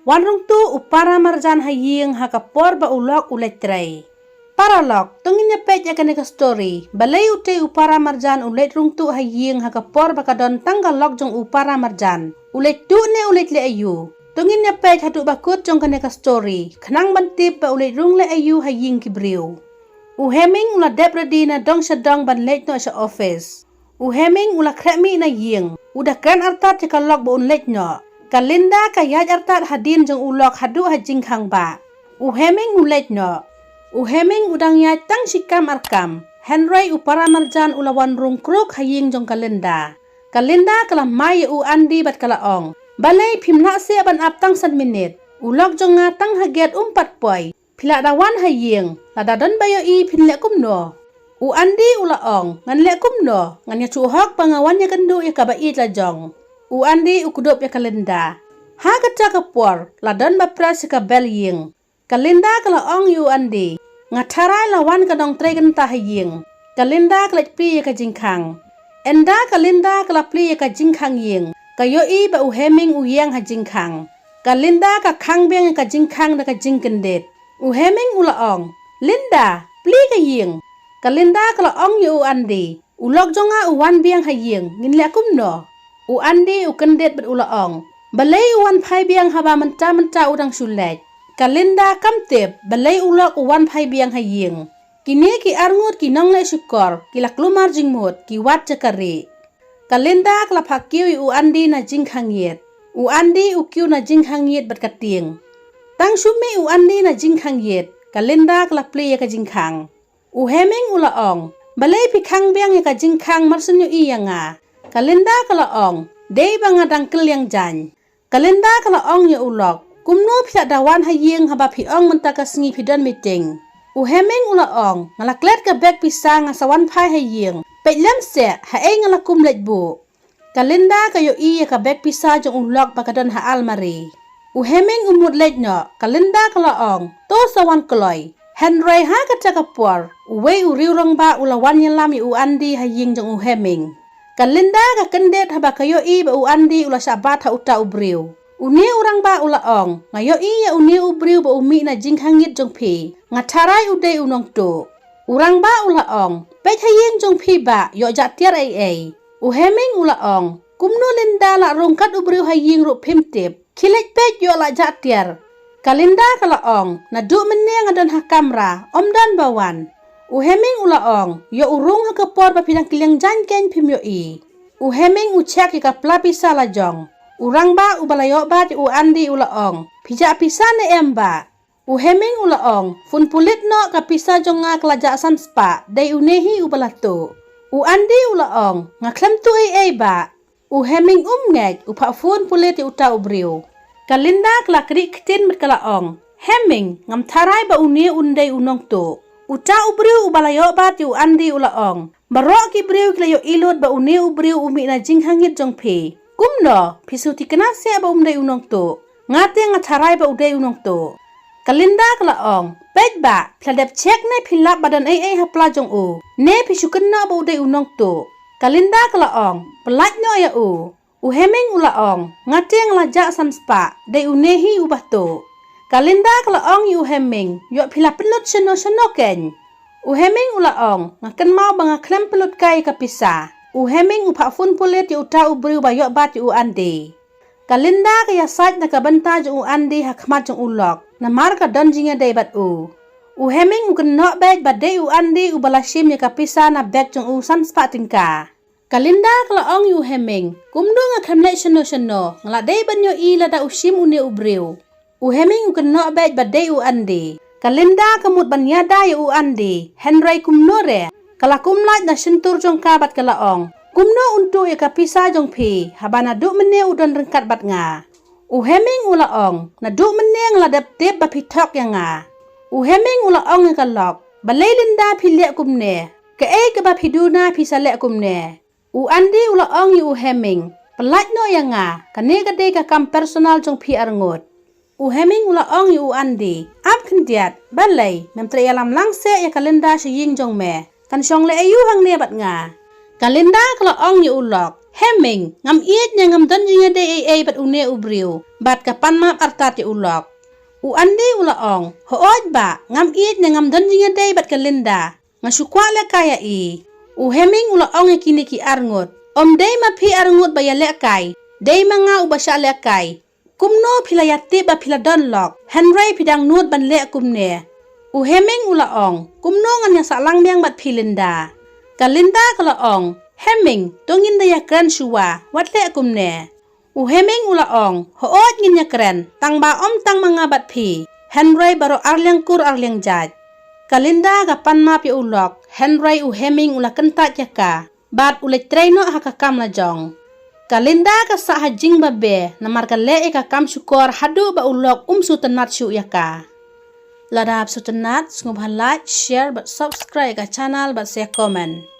Wan rung tu upara marjan haying hakapor ba ulok uletray. Paralog, tungin niya pet ya kaneka story. Balay utay upara marjan ulet rung tu haying hakapor ba kadon tanggalog jong upara marjan. Ulet tu ne ulet le ayu. Tungin niya pet hatu bakut jong kaneka story. Kanang bantip ba ulet rung le ayu haying kibriw. Uheming ula depredi na dong syadong ban let no sa office. Uheming ula kremi na ying. Udah kran artat jika log ba unlet no. Kalinda kayat artat hadin jong ulok hadu hajing kang ba. Uheming ulet no. Uheming udang yat tang sikam arkam. Henry upara marjan ulawan rung kruk haying jong kalinda. Kalinda kala may andi bat kalaong. Balay pimna siya ban aptang 1 minit. Ulok jong nga tang haget 4 poy. Pila dawan haying. Ladadon bayo i pinle kumno. Andi ulaong. Ngan le kumno. Ngan ya cuhok pangawan ya kendu ya kabait la jong. Andi ukudop ya kalinda. Ha kaca kapor. Ladon bapras ya kabel ying. Kalinda kalaong Andi. Ngataray lawan kadong tregen tahaying. Kalinda kalajpi ya kajingkang. Enda kalinda kalapli ya kajingkang ying. Kayo i ba uheming uyang hajingkang. Kalinda kakang biang ya kajingkang na kajingkendet. Uheming ulaong. Linda, pli kaying. Kalinda kalaong Andi. Ulok jonga uwan biang haying. Nginle kumno. Andi ukendet bet ulaong. Balay uwan pai biang haba menta udang sulet. Kalinda kamtip balay ulok uwan pai biang haying. Kini ki arngut ki nong le syukor. Ki laklumar jingmut ki wat cekari. Kalinda kelapakiu Andi na jingkang yet. Andi ukiu na jingkang yet bet kating. Tang sumi Andi na jingkang yet. Kalinda kelapli ya ka jingkang. Uheming ulaong. Balay pikang biang ya ka jingkang marsenyo iya nga. Kalinda kalaong. Day banga dangkel yang jan. Kalinda kalaong ya ulok. Kumno pihak dawan haying haba piong mentaka sengi pidon meeting. Uheming ulaong. Ngalaklet ka beg pisang asawan pai haying. Pet lem se hae ngalakum letbu. Kalinda kayo iya ka beg pisang jong ulok bakadon ha almari. Uheming umut let no. Kalinda kalaong. To sawan kloy. Henry ha kacakapor. Uwe uriurong ba ulawan yalam Andi haying jong uheming. Kalinda ka kendet haba kayo i ba Andi ula sabat ha uta ubriw. Uni urang ba ulaong. Ngayo i ya uni ubriw ba umi na jinghangit jong pi. Ngataray uday unong tu. Urang ba ulaong. Pet haying jong pi ba yo jatiar ay. Uheming ulaong. Kumno Linda la rongkat ubriw haying ru pimtip. Kilet pet yo la jatiar. Kalinda kalaong. Naduk meneng adon ha kamera. Omdan bawan. Uheming ulaong. Yo urung ha kapor ba pinang kilang jangken pim yo i. Uheming ucek ika plapisa la jong. Urang ba ubalayo ba di Andi ulaong. Pijak pisa ne emba. Uheming ulaong. Fun pulit no kapisa jong nga kelajaksan spa. Day unehi ubalato. Andi ulaong. Ngaklem tu ay ba. Uheming ngek upak fun pulit di uta ubriw. Kalinda kelakrik ketin berkalaong. Heming ngam tarai ba uni unday unong tu. Uta ubriw ubalayo ba di Andi ulaong. Barok ki briw klayo ilod ba uni ubriw umi na jinghangit jong pi. Kumno pisuti kenasya ba unday unong tu. Ngate ngataray ba uday unong tu. Kalinda kalaong. Pet ba pladep cek ne pilap badan ay hapla jong u. Ne pisuken na ba uday unong tu. Kalinda kalaong. Pelat no ya u. Uheming ulaong. Ngate ngelajak samspa. Day unehi ubah tu. Kalinda kalaong yu uheming. Yuk pila pelut seno-seno ken. Uheming ulaong. Ngaken mau banga klem pelut kai kapisa. Uheming upak fun pulit yu uta ubriw bayok bat yu Andi. Kalinda kaya sait na kabenta jong Andi hakmat jong ulok. Namar ka donjingnya day bat u. Uheming uken nok beg bat day Andi ubalasim ya kapisa na beg jong samspa tingka. Kalinda kalaong yu uheming. Kumdo nga kemlet seno-seno. Ngeladay banyo i lada usim uni ubriw. Uheming uken nok beg bat day Andi. Kalinda kamut banyada yu Andi. Henry kumnore. Kalakumlat na sentur jong kabat kalaong. Kumno untuk ya kapisa jong pi. Haba naduk mene udon rengkat bat nga. Uheming ulaong. Naduk mene ngeladap tip bapitok yang nga. Uheming ulaong yang kalok. Balay Linda pilek kumne. Kee kebapiduna pisalek kumne. Andi ulaong yu uheming. Pelat no yang nga. Kane kade kakam personal jong pi arngut. Uheming ulaong yu Andi. Ap kendiat. Balay. Memtri alam langse ya Kalinda siying jong me. Kan syong le ayu hang ne bat nga. Kalinda kala ong ni ulok heming ngam iet nya ngam don jinga de bat une ubriu bat kapan map artat ti ulok u andi ula ong hooj ba ngam iet nya ngam don jinga de bat Kalinda ngasukwa le kaya i u heming ula ong kini ki arngut om dei ma phi arngut ba ya le kai dei manga u ba sha le kai kumno phila yati ba phila don lok Henry phidang nuot ban le kumne u heming ula ong kumno ngan yang salang biang bat Philinda Kalinda kala ong heming tongin da ya kran shuwa wat le kumne u heming ula ong hoot ngin ya kran tang ba om tang manga bat phi Henry baro arliang kur arliang jaj Kalinda ga panma pi ulok Henry u heming ula kenta jaka bat ulet traino hakakam la jong Kalinda ka sa hajing babe namar ka le ka kam syukor hadu ba ulok sutanat syu yaka ladap sutanat ngub like share but subscribe ka channel but share comment